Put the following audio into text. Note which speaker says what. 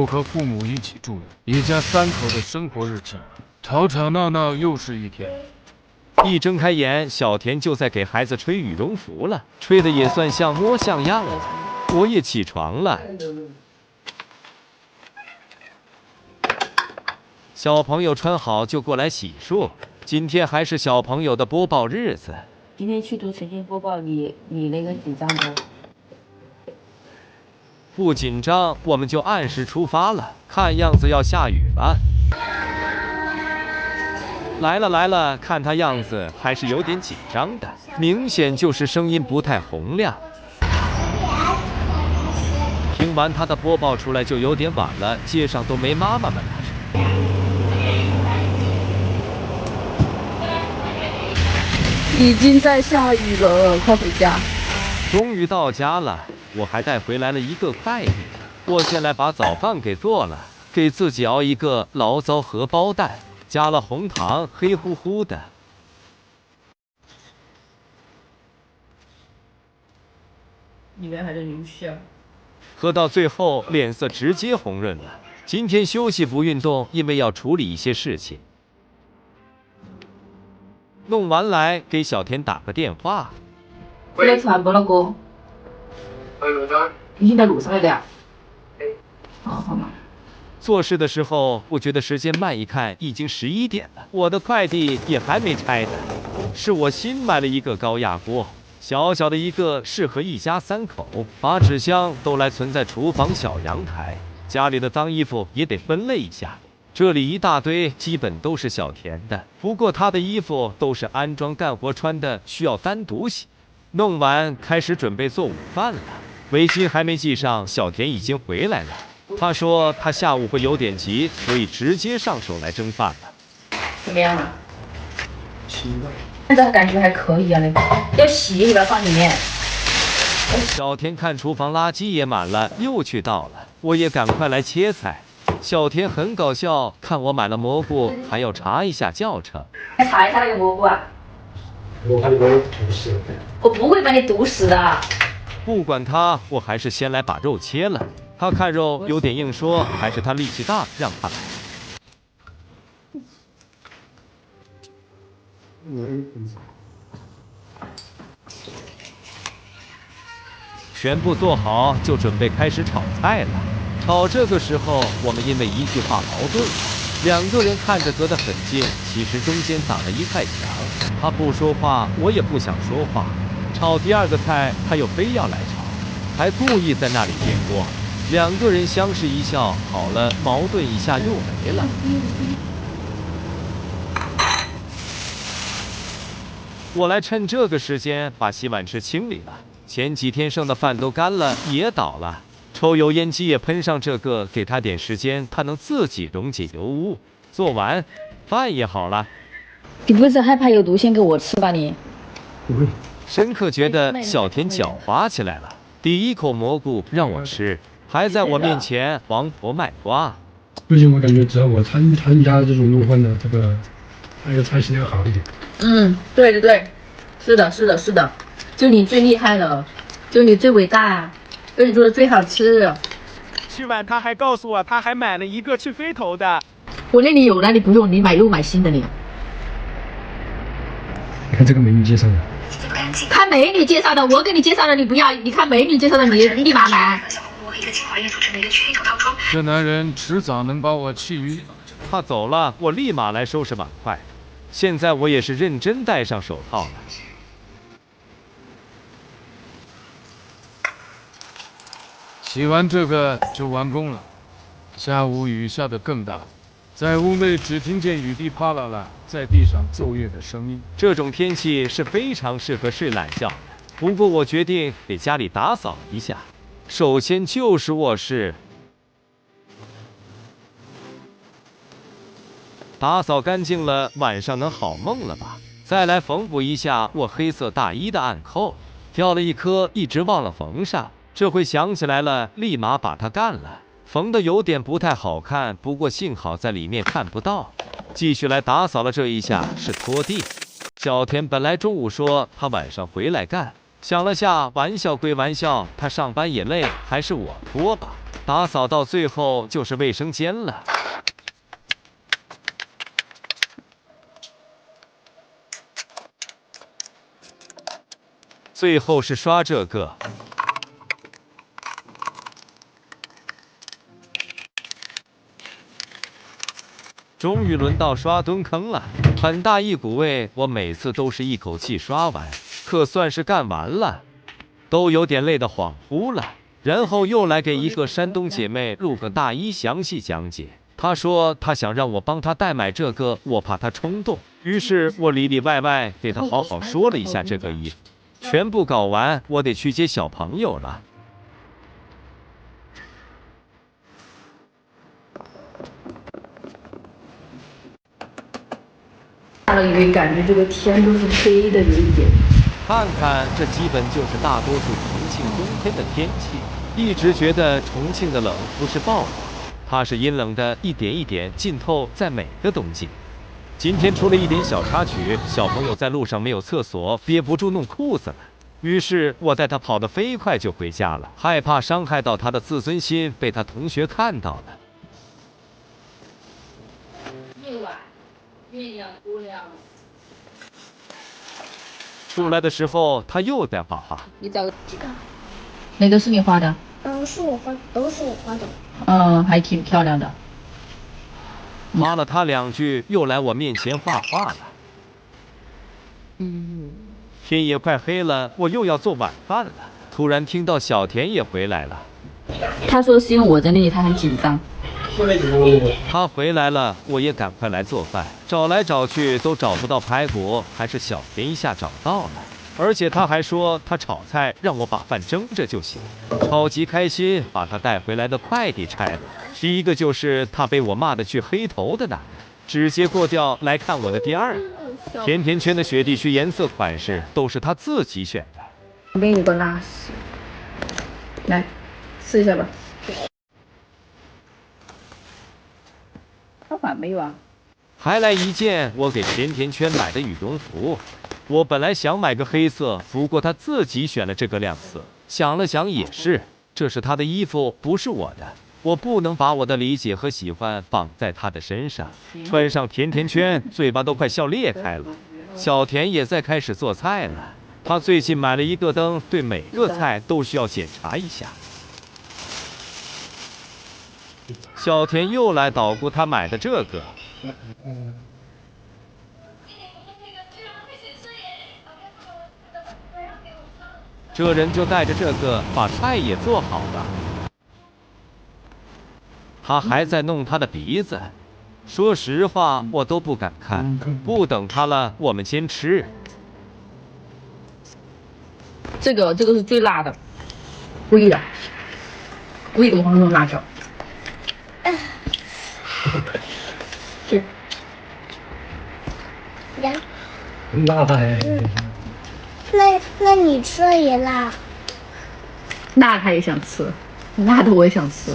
Speaker 1: 不和父母一起住了，一家三口的生活日常，吵吵闹闹又是一天。
Speaker 2: 一睁开眼，小田就在给孩子吹羽绒服了，吹的也算像模像样了。我也起床了。小朋友穿好就过来洗漱。今天还是小朋友的播报日子。
Speaker 3: 今天去读晨间播报，你那个紧张不？
Speaker 2: 不紧张，我们就按时出发了。看样子要下雨了。来了来了，看他样子还是有点紧张的，明显就是声音不太洪亮。听完他的播报出来就有点晚了，街上都没妈妈们了。
Speaker 3: 已经在下雨了，快回家。
Speaker 2: 终于到家了，我还带回来了一个快递。我先来把早饭给做了，给自己熬一个醪糟荷包蛋，加了红糖，黑乎乎的。
Speaker 3: 里面还是流血。
Speaker 2: 喝到最后，脸色直接红润了。今天休息不运动，因为要处理一些事情。弄完来给小田打个电话。
Speaker 3: 回来吃饭不，老公？你现在路上来的呀？哦，好嘛。
Speaker 2: 做事的时候不觉得时间慢，一看已经11点了，我的快递也还没拆呢。是我新买了一个高压锅，小小的一个，适合一家3口，把纸箱都来存在厨房小阳台。家里的脏衣服也得分类一下，这里一大堆，基本都是小田的，不过他的衣服都是安装干活穿的，需要单独洗。弄完开始准备做午饭了，围巾还没系上，小田已经回来了。他说他下午会有点急，所以直接上手来蒸饭了。
Speaker 3: 怎么样了？现在感觉还可以啊，那个要洗你把它放里面。
Speaker 2: 小田看厨房垃圾也满了，又去倒了，我也赶快来切菜。小田很搞笑，看我买了蘑菇，还要查一下教程。
Speaker 3: 来查一下那个蘑菇啊。
Speaker 4: 我怕你把我毒死。
Speaker 3: 我不会把你毒死的。
Speaker 2: 不管他，我还是先来把肉切了。他看肉有点硬，说还是他力气大，让他来。全部做好，就准备开始炒菜了。炒这个时候，我们因为一句话矛盾了。2个人看着隔得很近，其实中间挡了一块墙。他不说话，我也不想说话。炒第2个菜，他又非要来炒，还故意在那里颠锅。2个人相视一笑，好了，矛盾一下又没了。我来趁这个时间把洗碗池清理了，前几天剩的饭都干了，也倒了。抽油烟机也喷上这个，给他点时间，他能自己溶解油污。做完，饭也好了。
Speaker 3: 你不是害怕有毒，先给我吃吧你。
Speaker 4: 不会。
Speaker 2: 深刻觉得小田狡猾起来了。第1口蘑菇让我吃，还在我面前王婆卖瓜。
Speaker 4: 最近我感觉只要我参加这种弄饭的这个，那个菜系要好一点。
Speaker 3: 对对对，是的，是的，是的，就你最厉害了，就你最伟大，就你做的最好吃。
Speaker 5: 吃完他还告诉我，他还买了一个去飞头的。
Speaker 3: 我那里有的，你不用，你又买新的你。
Speaker 4: 你看这个美女介绍的。
Speaker 3: 看美女介绍的，我给你介绍的你不要，你看美女介绍的你立马买。
Speaker 1: 这男人迟早能把我气晕。
Speaker 2: 他走了，我立马来收拾碗筷。现在我也是认真戴上手套了。
Speaker 1: 洗完这个就完工了。下午雨下得更大，在屋内只听见雨滴啪啦啦在地上奏乐的声音。
Speaker 2: 这种天气是非常适合睡懒觉，不过我决定给家里打扫一下。首先就是卧室。打扫干净了，晚上能好梦了吧？再来缝补一下我黑色大衣的暗扣，掉了一颗，一直忘了缝上。这回想起来了，立马把它干了。缝的有点不太好看，不过幸好在里面看不到。继续来打扫了，这一下是拖地。小田本来中午说他晚上回来干，想了下，玩笑归玩笑，他上班也累，还是我拖吧。打扫到最后就是卫生间了。最后是刷这个。终于轮到刷蹲坑了，很大一股味，我每次都是一口气刷完，可算是干完了，都有点累得恍惚了。然后又来给一个山东姐妹录个大衣详细讲解，她说她想让我帮她代买这个，我怕她冲动，于是我里里外外给她好好说了一下这个衣服。全部搞完，我得去接小朋友了。
Speaker 3: 下了雨，感觉这个天都是黑的，有一点。
Speaker 2: 看看，这基本就是大多数重庆冬天的天气。一直觉得重庆的冷不是暴冷，它是阴冷的，一点一点浸透在每个冬季。今天出了一点小插曲，小朋友在路上没有厕所，憋不住弄裤子了。于是我带他跑得飞快就回家了，害怕伤害到他的自尊心，被他同学看到了。
Speaker 3: 夜晚，月亮姑娘。
Speaker 2: 出来的时候，他又在画画。
Speaker 3: 你找
Speaker 6: 这个，
Speaker 3: 哪个是你画的？
Speaker 6: 是我画，都是我画的。
Speaker 3: 还挺漂亮的。
Speaker 2: 骂了他2句，又来我面前画画了。天也快黑了，我又要做晚饭了。突然听到小田也回来了。
Speaker 3: 他说是因为我在那里，他很紧张。
Speaker 2: 他回来了，我也赶快来做饭。找来找去都找不到排骨，还是小田一下找到了。而且他还说他炒菜让我把饭蒸着就行，超级开心，把他带回来的快递拆了。第一个就是他被我骂得去黑头的男人，直接过掉来看我的第二个。甜甜圈的雪地区颜色款式都是他自己选的。
Speaker 3: 旁边有个拉丝，来试一下吧。老板没有啊？
Speaker 2: 还来一件我给甜甜圈买的羽绒服。我本来想买个黑色，不过他自己选了这个亮色。想了想也是，这是他的衣服，不是我的。我不能把我的理解和喜欢绑在他的身上。穿上甜甜圈，嘴巴都快笑裂开了。小田也在开始做菜了。他最近买了一个灯，对每个菜都需要检查一下。小田又来捣鼓他买的这个。这人就带着这个把菜也做好了。他还在弄他的鼻子。说实话，我都不敢看。不等他了，我们先吃。
Speaker 3: 这个是最辣的，故意的，故意给我放那种辣椒。是。
Speaker 6: 呀，
Speaker 4: 辣的。
Speaker 6: 那你吃了也辣？
Speaker 3: 辣他也想吃，辣的我也想吃。